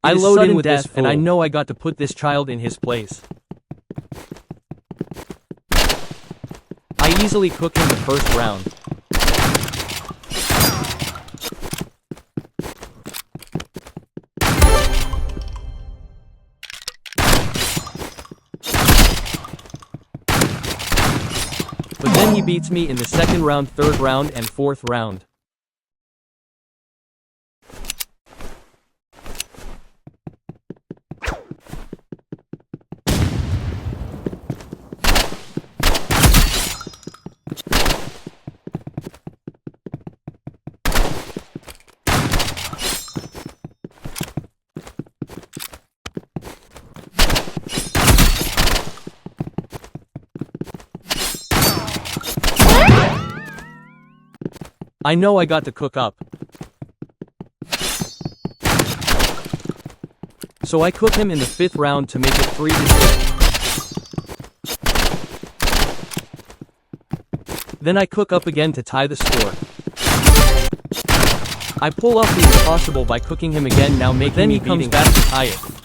I load in with this fool, and I know I got to put this child in his place. I easily cook him the first round. But then he beats me in the second round, third round, and fourth round. I know I got to cook up. So I cook him in the fifth round to make it 3-6. Then I cook up again to tie the score. I pull off the impossible by cooking him again, now making me beating back to tie it.